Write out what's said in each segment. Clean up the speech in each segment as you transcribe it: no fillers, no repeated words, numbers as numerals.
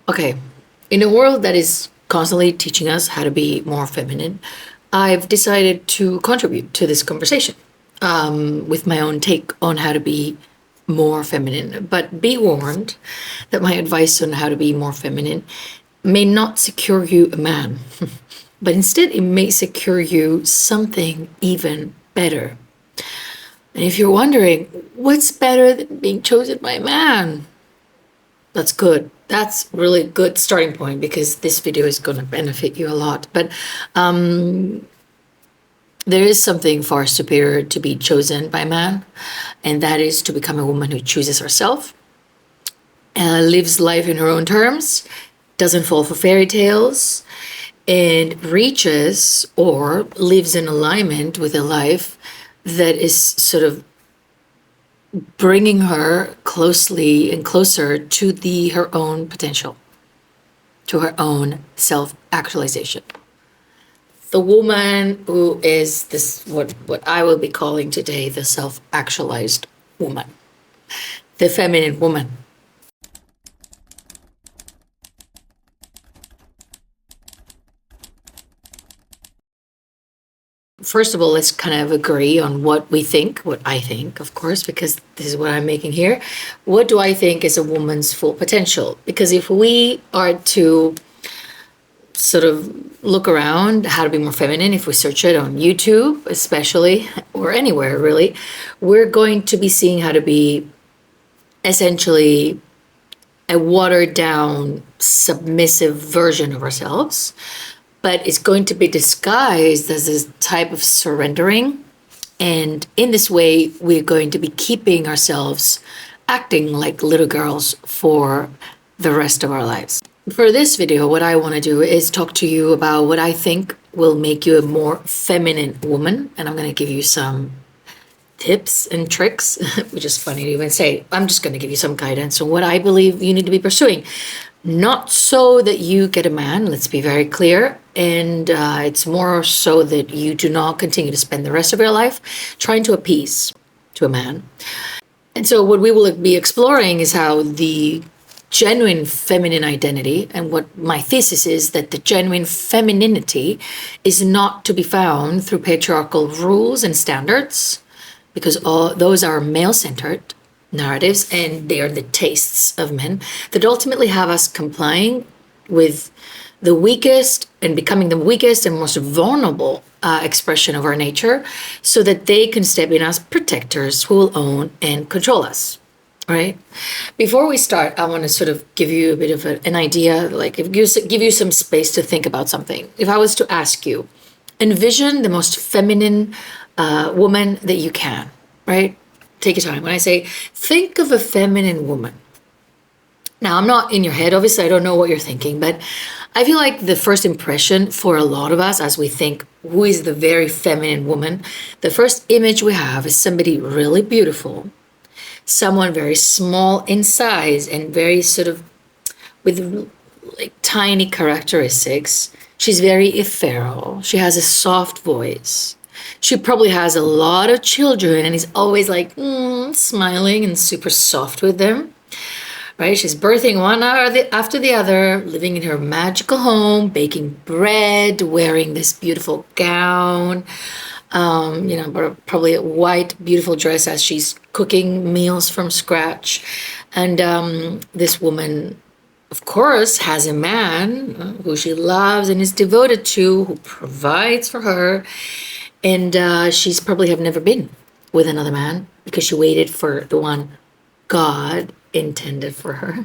Okay, in a world that is constantly teaching us how to be more feminine, I've decided to contribute to this conversation with my own take on how to be more feminine. But be warned that my advice on how to be more feminine may not secure you a man, but instead it may secure you something even better. And if you're wondering, what's better than being chosen by a man? That's good. That's really good starting point because this video is going to benefit you a lot. But there is something far superior to be chosen by a man, and that is to become a woman who chooses herself, lives life in her own terms, doesn't fall for fairy tales, and reaches or lives in alignment with a life that is sort of bringing her closely and closer to her own potential, to her own self-actualization. The woman who is this, what I will be calling today the self-actualized woman, the feminine woman. First of all, let's kind of agree on what we think, what I think, of course, because this is what I'm making here. What do I think is a woman's full potential? Because if we are to sort of look around how to be more feminine, if we search it on YouTube, especially, or anywhere really, we're going to be seeing how to be essentially a watered down, submissive version of ourselves. But it's going to be disguised as this type of surrendering. And in this way, we're going to be keeping ourselves acting like little girls for the rest of our lives. For this video, what I want to do is talk to you about what I think will make you a more feminine woman. And I'm going to give you some tips and tricks, which is funny to even say. I'm just going to give you some guidance on what I believe you need to be pursuing. Not so that you get a man, let's be very clear. And it's more so that you do not continue to spend the rest of your life trying to appease to a man. And so what we will be exploring is how the genuine feminine identity, and what my thesis is that the genuine femininity is not to be found through patriarchal rules and standards, because all those are male-centered narratives, and they are the tastes of men that ultimately have us complying with the weakest and becoming the weakest and most vulnerable expression of our nature, so that they can step in as protectors who will own and control us, right? Before we start, I want to sort of give you a bit of an idea, like give you some space to think about something. If I was to ask you, envision the most feminine woman that you can, right? Take your time. When I say, think of a feminine woman. Now, I'm not in your head. Obviously, I don't know what you're thinking, but I feel like the first impression for a lot of us as we think, who is the very feminine woman? The first image we have is somebody really beautiful, someone very small in size and very sort of with like tiny characteristics. She's very ethereal. She has a soft voice. She probably has a lot of children and is always like smiling and super soft with them, right? She's birthing one after the other, living in her magical home, baking bread, wearing this beautiful gown, probably a white, beautiful dress as she's cooking meals from scratch. And this woman, of course, has a man who she loves and is devoted to, who provides for her. And she's probably have never been with another man because she waited for the one God intended for her.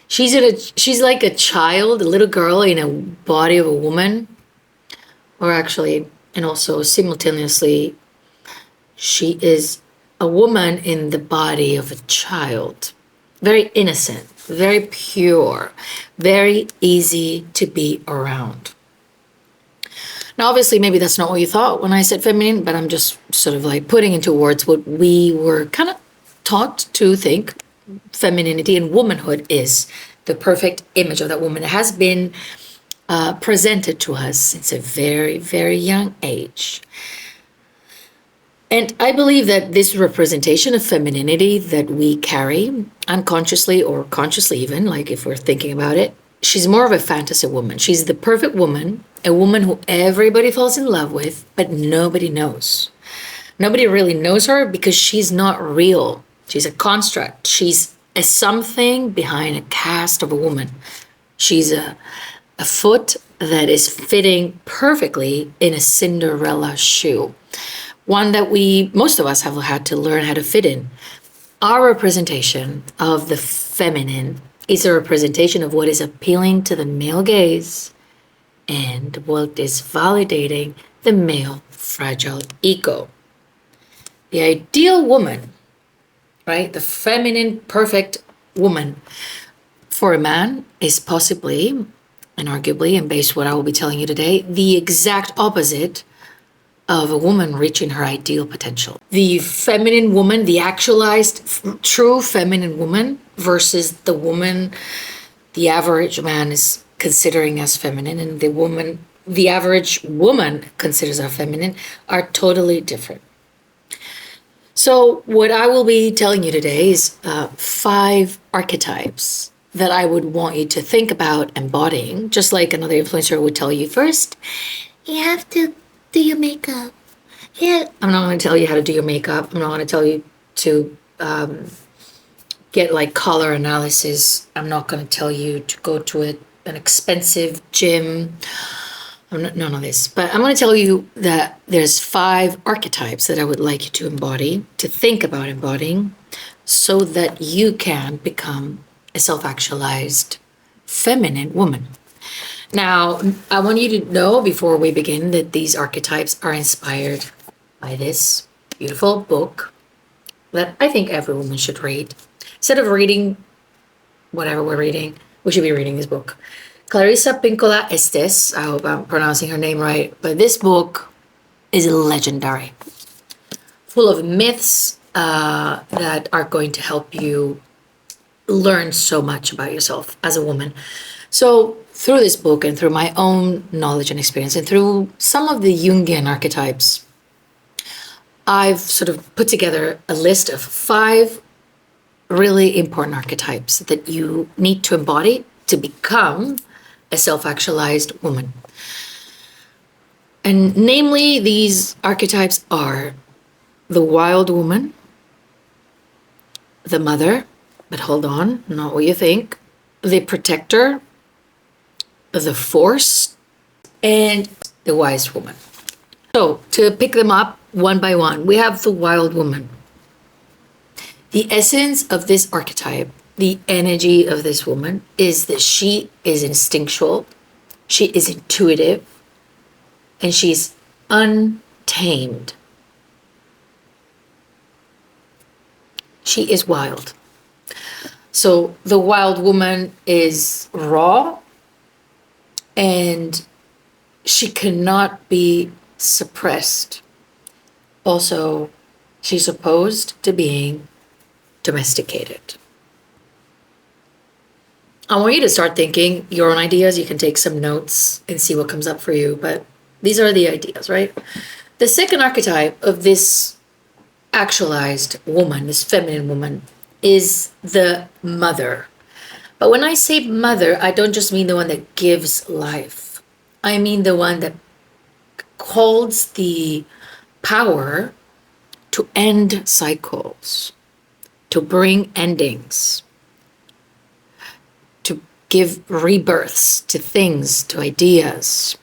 She's like a child, a little girl in a body of a woman, or actually, and also simultaneously, she is a woman in the body of a child. Very innocent, very pure, very easy to be around. Now, obviously, maybe that's not what you thought when I said feminine, but I'm just sort of like putting into words what we were kind of taught to think femininity and womanhood is. The perfect image of that woman. It has been presented to us since a very, very young age. And I believe that this representation of femininity that we carry, unconsciously or consciously, even, like if we're thinking about it, she's more of a fantasy woman. She's the perfect woman, a woman who everybody falls in love with, but nobody knows. Nobody really knows her because she's not real. She's a construct. She's a something behind a cast of a woman. She's a foot that is fitting perfectly in a Cinderella shoe, one that most of us have had to learn how to fit in. Our representation of the feminine is a representation of what is appealing to the male gaze and what is validating the male fragile ego. The ideal woman, right? The feminine, perfect woman for a man is possibly, and arguably, and based on what I will be telling you today, the exact opposite of a woman reaching her ideal potential. The feminine woman, the actualized, true feminine woman versus the woman the average man is considering as feminine, and the average woman considers as feminine, are totally different. So what I will be telling you today is 5 archetypes that I would want you to think about embodying, just like another influencer would tell you first, you have to do your makeup. Yeah, I'm not going to tell you how to do your makeup. I'm not going to tell you to get like color analysis. I'm not going to tell you to go to an expensive gym. None of this. But I'm going to tell you that there's 5 archetypes that I would like you to embody, to think about embodying, so that you can become a self-actualized feminine woman. Now, I want you to know before we begin that these archetypes are inspired by this beautiful book that I think every woman should read. Instead of reading whatever we're reading, we should be reading this book. Clarissa Pinkola Estes, I hope I'm pronouncing her name right, but this book is legendary, full of myths that are going to help you learn so much about yourself as a woman. So through this book and through my own knowledge and experience and through some of the Jungian archetypes, I've sort of put together a list of 5 really important archetypes that you need to embody to become a self-actualized woman. And namely, these archetypes are the wild woman, the mother, but hold on, not what you think, the protector, the force, and the wise woman. So to pick them up one by one, we have the wild woman. The essence of this archetype, the energy of this woman, is that she is instinctual, she is intuitive, and she's untamed. She is wild. So the wild woman is raw, and she cannot be suppressed. Also, she's opposed to being domesticated. I want you to start thinking your own ideas. You can take some notes and see what comes up for you, but these are the ideas, right? The second archetype of this actualized woman, this feminine woman, is the mother. But when I say mother, I don't just mean the one that gives life. I mean the one that holds the power to end cycles, to bring endings, to give rebirths to things, to ideas,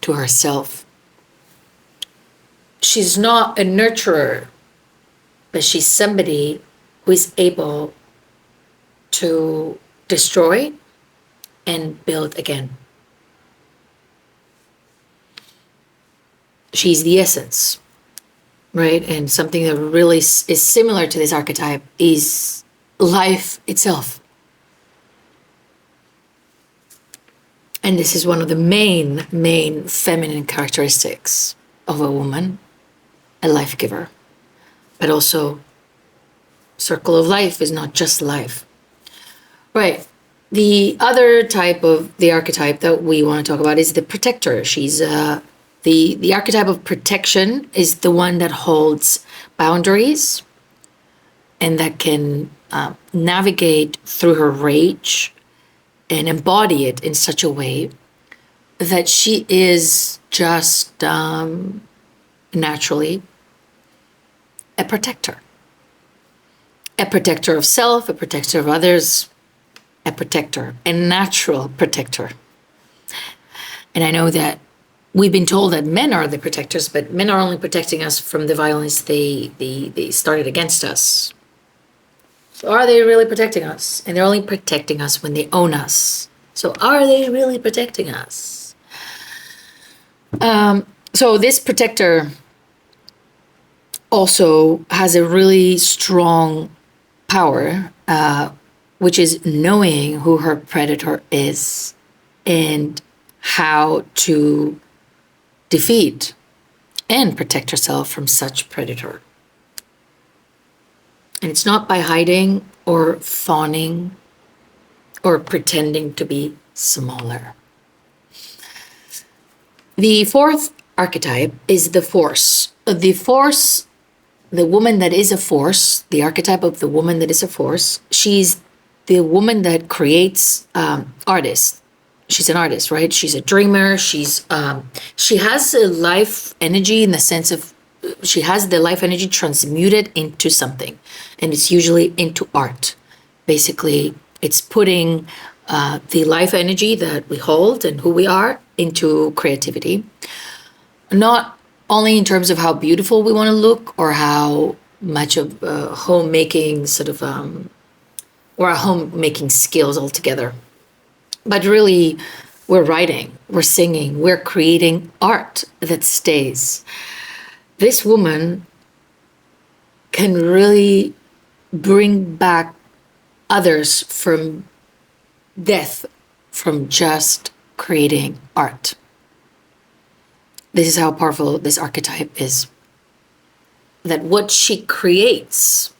to herself. She's not a nurturer, but she's somebody who is able to destroy and build again. She's the essence, right? And something that really is similar to this archetype is life itself. And this is one of the main feminine characteristics of a woman, a life giver. But also, circle of life is not just life. Right. The other type of the archetype that we want to talk about is the protector. She's The archetype of protection is the one that holds boundaries and that can navigate through her rage and embody it in such a way that she is just naturally a protector. A protector of self, a protector of others, a protector, a natural protector. And I know that we've been told that men are the protectors, but men are only protecting us from the violence they started against us. So are they really protecting us? And they're only protecting us when they own us. So are they really protecting us? So this protector also has a really strong power, which is knowing who her predator is and how to defeat and protect herself from such predator. And it's not by hiding or fawning or pretending to be smaller. The fourth archetype is the force. The force, the woman that is a force, the archetype of the woman that is a force, she's the woman that creates artists. She's an artist, right? She's a dreamer. She has a life energy in the sense of she has the life energy transmuted into something, and it's usually into art. Basically, it's putting the life energy that we hold and who we are into creativity. Not only in terms of how beautiful we want to look or how much of homemaking sort of, or our homemaking skills altogether, but really we're writing, we're singing, we're creating art that stays. This woman can really bring back others from death from just creating art. This is how powerful this archetype is. That what she creates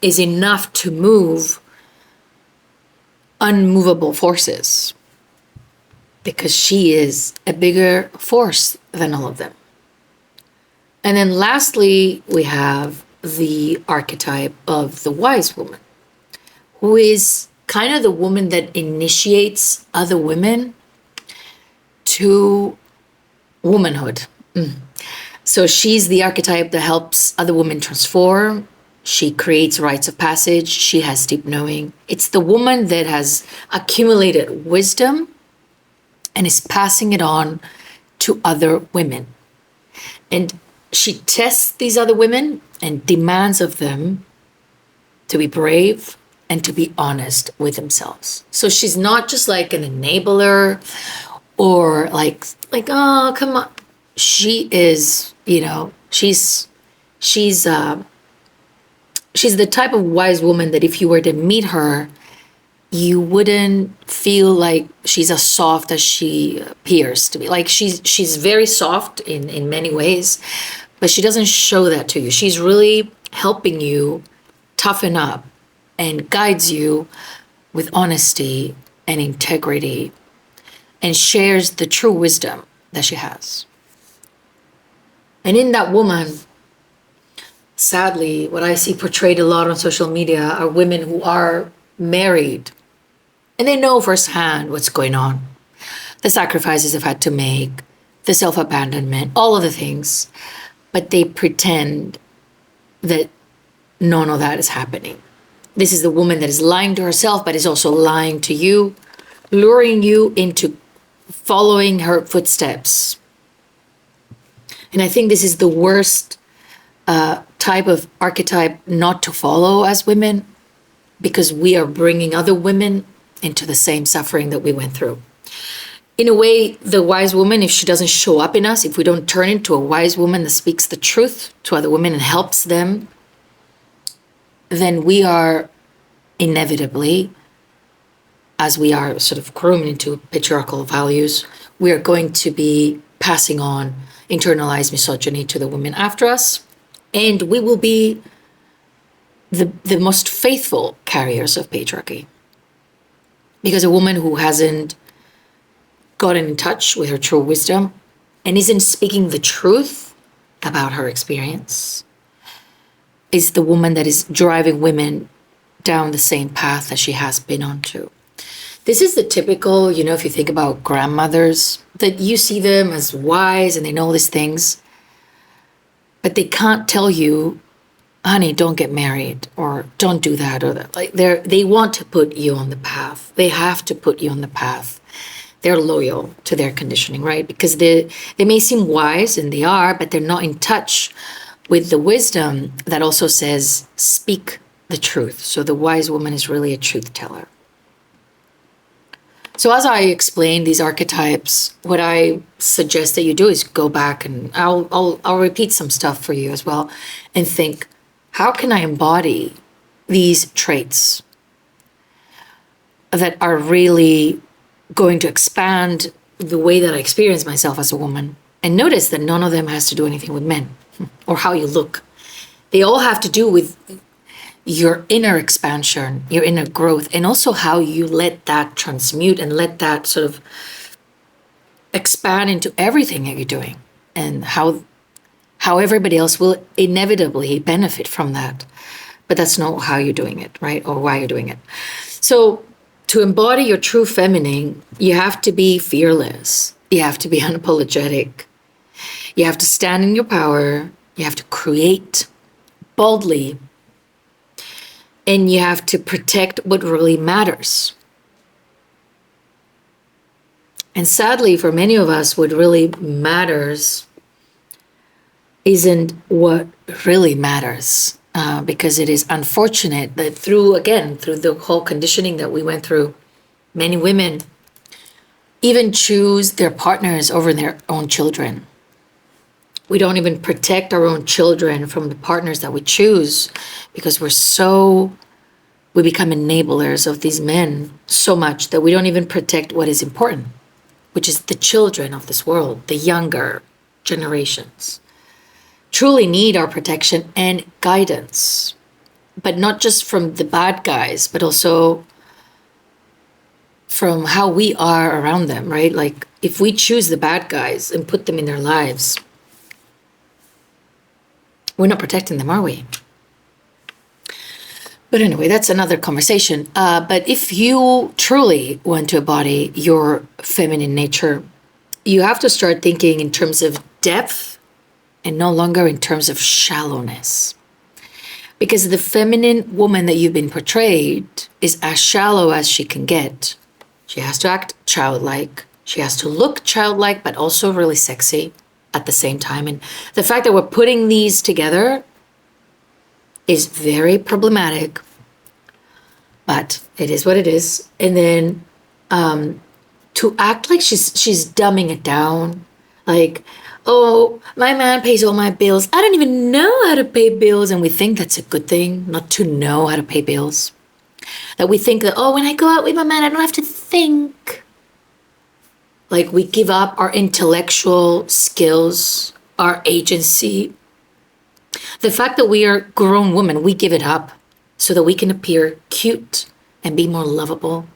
is enough to move unmovable forces because she is a bigger force than all of them. And then lastly, we have the archetype of the wise woman, who is kind of the woman that initiates other women to womanhood. So she's the archetype that helps other women transform. She creates rites of passage. She has deep knowing. It's the woman that has accumulated wisdom and is passing it on to other women. And she tests these other women and demands of them to be brave and to be honest with themselves. So she's not just like an enabler or like, oh, come on. She is, she's the type of wise woman that if you were to meet her, you wouldn't feel like she's as soft as she appears to be. Like she's very soft in many ways, but she doesn't show that to you. She's really helping you toughen up and guides you with honesty and integrity and shares the true wisdom that she has. And in that woman, sadly, what I see portrayed a lot on social media are women who are married and they know firsthand what's going on, the sacrifices they've had to make, the self-abandonment, all of the things, but they pretend that none of that is happening. This is the woman that is lying to herself, but is also lying to you, luring you into following her footsteps. And I think this is the worst type of archetype not to follow as women, because we are bringing other women into the same suffering that we went through. In a way, the wise woman, if she doesn't show up in us, if we don't turn into a wise woman that speaks the truth to other women and helps them, then we are inevitably, as we are sort of groomed into patriarchal values, we are going to be passing on internalized misogyny to the women after us, and we will be the most faithful carriers of patriarchy. Because a woman who hasn't gotten in touch with her true wisdom and isn't speaking the truth about her experience is the woman that is driving women down the same path that she has been on to. This is the typical, if you think about grandmothers, that you see them as wise and they know all these things, but they can't tell you, honey, don't get married, or don't do that, or that. Like they want to put you on the path. They have to put you on the path. They're loyal to their conditioning, right? Because they may seem wise, and they are, but they're not in touch with the wisdom that also says, speak the truth. So the wise woman is really a truth teller. So as I explain these archetypes, what I suggest that you do is go back, and I'll repeat some stuff for you as well, and think, how can I embody these traits that are really going to expand the way that I experience myself as a woman? And notice that none of them has to do anything with men or how you look. They all have to do with your inner expansion, your inner growth, and also how you let that transmute and let that sort of expand into everything that you're doing, and how everybody else will inevitably benefit from that. But that's not how you're doing it, right? Or why you're doing it. So to embody your true feminine, you have to be fearless. You have to be unapologetic. You have to stand in your power. You have to create boldly. And you have to protect what really matters. And sadly, for many of us, what really matters isn't what really matters. Because it is unfortunate that through the whole conditioning that we went through, many women even choose their partners over their own children. We don't even protect our own children from the partners that we choose, because we become enablers of these men so much that we don't even protect what is important, which is the children of this world, the younger generations. Truly need our protection and guidance, but not just from the bad guys, but also from how we are around them, right? Like if we choose the bad guys and put them in their lives, we're not protecting them, are we? But anyway, that's another conversation. But if you truly want to embody your feminine nature, you have to start thinking in terms of depth and no longer in terms of shallowness. Because the feminine woman that you've been portrayed is as shallow as she can get. She has to act childlike. She has to look childlike, but also really sexy at the same time. And the fact that we're putting these together is very problematic, but it is what it is. And then to act like she's dumbing it down, like, oh, my man pays all my bills. I don't even know how to pay bills. And we think that's a good thing, not to know how to pay bills. That we think that, oh, when I go out with my man, I don't have to think. Like we give up our intellectual skills, our agency. The fact that we are grown women, we give it up so that we can appear cute and be more lovable.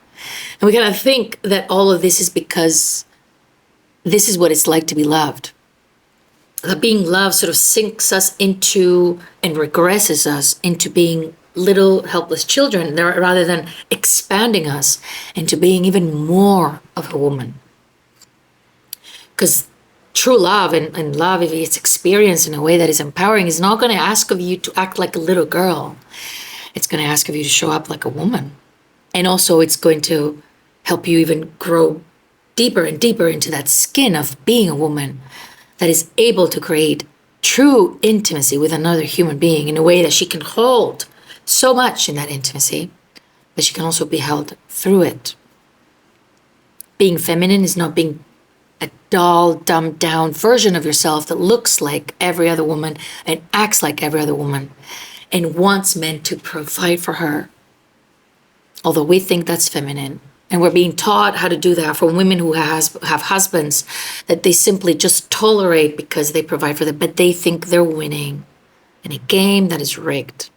And we kind of think that all of this is because this is what it's like to be loved. That being loved sort of sinks us into and regresses us into being little helpless children rather than expanding us into being even more of a woman. Because true love and love, if it's experienced in a way that is empowering, is not going to ask of you to act like a little girl. It's going to ask of you to show up like a woman. And also it's going to help you even grow deeper and deeper into that skin of being a woman that is able to create true intimacy with another human being in a way that she can hold so much in that intimacy, but she can also be held through it. Being feminine is not being a dull, dumbed down version of yourself that looks like every other woman and acts like every other woman and wants men to provide for her. Although we think that's feminine. And we're being taught how to do that from women who have husbands that they simply just tolerate because they provide for them, but they think they're winning in a game that is rigged.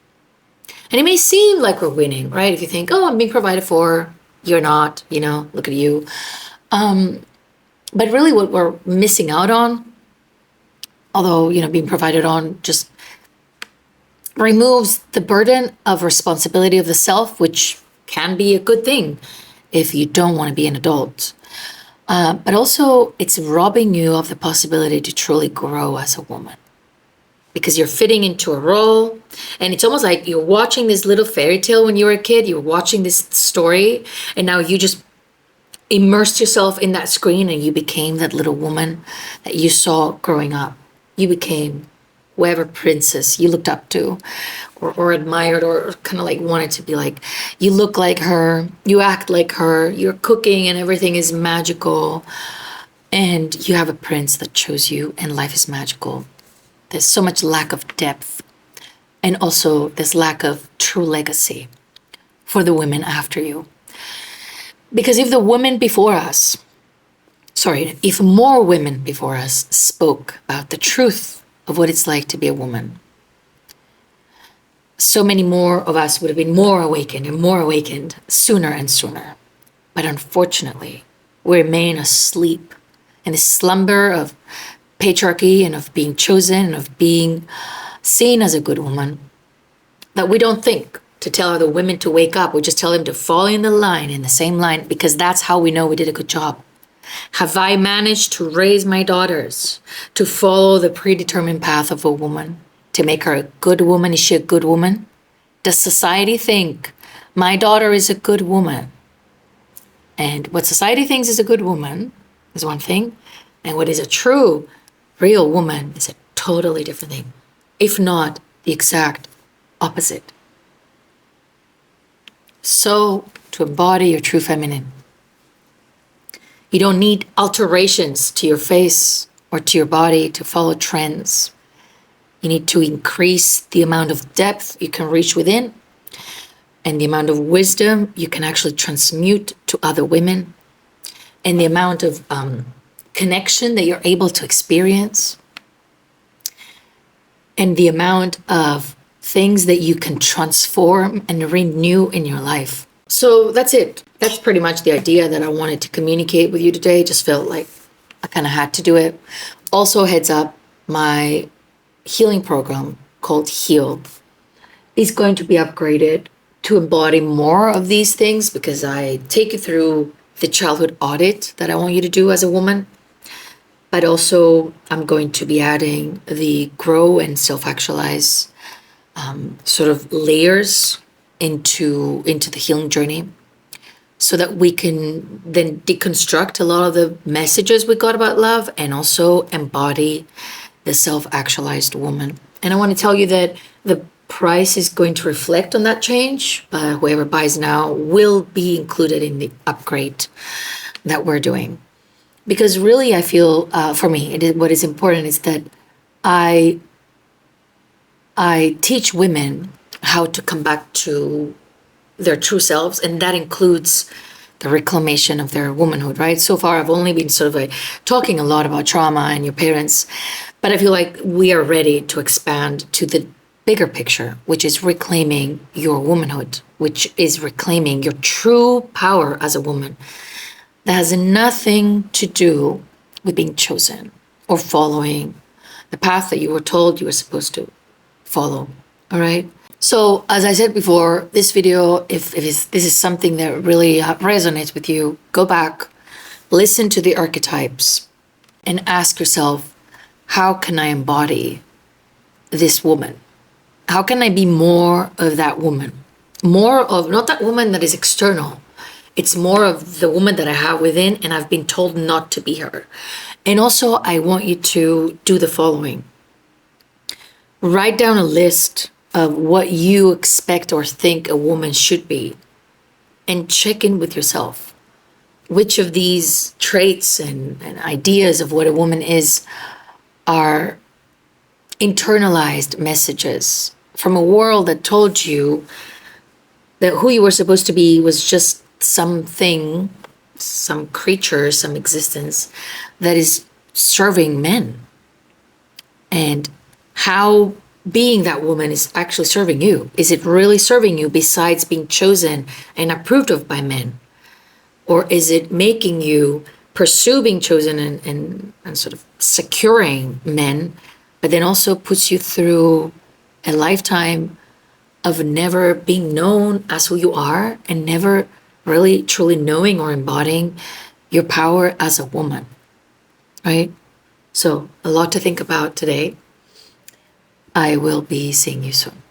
And it may seem like we're winning, right? If you think, oh, I'm being provided for, you're not, look at you. But really what we're missing out on, although, being provided on just removes the burden of responsibility of the self, which can be a good thing if you don't want to be an adult. But also, it's robbing you of the possibility to truly grow as a woman because you're fitting into a role. And it's almost like you're watching this little fairy tale when you were a kid, you're watching this story, and now you just immersed yourself in that screen and you became that little woman that you saw growing up. You became whoever princess you looked up to or admired or kind of like wanted to be like. You look like her, you act like her, you're cooking and everything is magical. And you have a prince that chose you and life is magical. There's so much lack of depth and also this lack of true legacy for the women after you. Because if more women before us spoke about the truth of what it's like to be a woman, so many more of us would have been more awakened sooner and sooner. But unfortunately, we remain asleep in the slumber of patriarchy and of being chosen and of being seen as a good woman, that we don't think to tell other women to wake up. We just tell them to fall in the same line, because that's how we know we did a good job. Have I managed to raise my daughters to follow the predetermined path of a woman, to make her a good woman? Is she a good woman? Does society think my daughter is a good woman? And what society thinks is a good woman is one thing, and what is a true, real woman is a totally different thing, if not the exact opposite. So, to embody your true feminine, you don't need alterations to your face or to your body to follow trends. You need to increase the amount of depth you can reach within and the amount of wisdom you can actually transmute to other women and the amount of connection that you're able to experience and the amount of things that you can transform and renew in your life. So that's it. That's pretty much the idea that I wanted to communicate with you today. Just felt like I kind of had to do it. Also, heads up, my healing program called Heal is going to be upgraded to embody more of these things, because I take you through the childhood audit that I want you to do as a woman. But also, I'm going to be adding the grow and self-actualize sort of layers into the healing journey, so that we can then deconstruct a lot of the messages we got about love and also embody the self-actualized woman. And I want to tell you that the price is going to reflect on that change, but whoever buys now will be included in the upgrade that we're doing. Because really, I feel, for me, what is important is that I teach women how to come back to their true selves, and that includes the reclamation of their womanhood, right? So far, I've only been sort of like talking a lot about trauma and your parents, but I feel like we are ready to expand to the bigger picture, which is reclaiming your womanhood, which is reclaiming your true power as a woman. That has nothing to do with being chosen or following the path that you were told you were supposed to follow, all right? So, as I said before, this video, if this is something that really resonates with you, go back, listen to the archetypes, and ask yourself, how can I embody this woman? How can I be more of that woman? More of, not that woman that is external. It's more of the woman that I have within, and I've been told not to be her. And also, I want you to do the following. Write down a list of what you expect or think a woman should be, and check in with yourself. Which of these traits and ideas of what a woman is are internalized messages from a world that told you that who you were supposed to be was just something, some creature, some existence that is serving men, and how being that woman is actually serving you. Is it really serving you besides being chosen and approved of by men? Or is it making you pursue being chosen and sort of securing men, but then also puts you through a lifetime of never being known as who you are and never really truly knowing or embodying your power as a woman, right? So, a lot to think about today. I will be seeing you soon.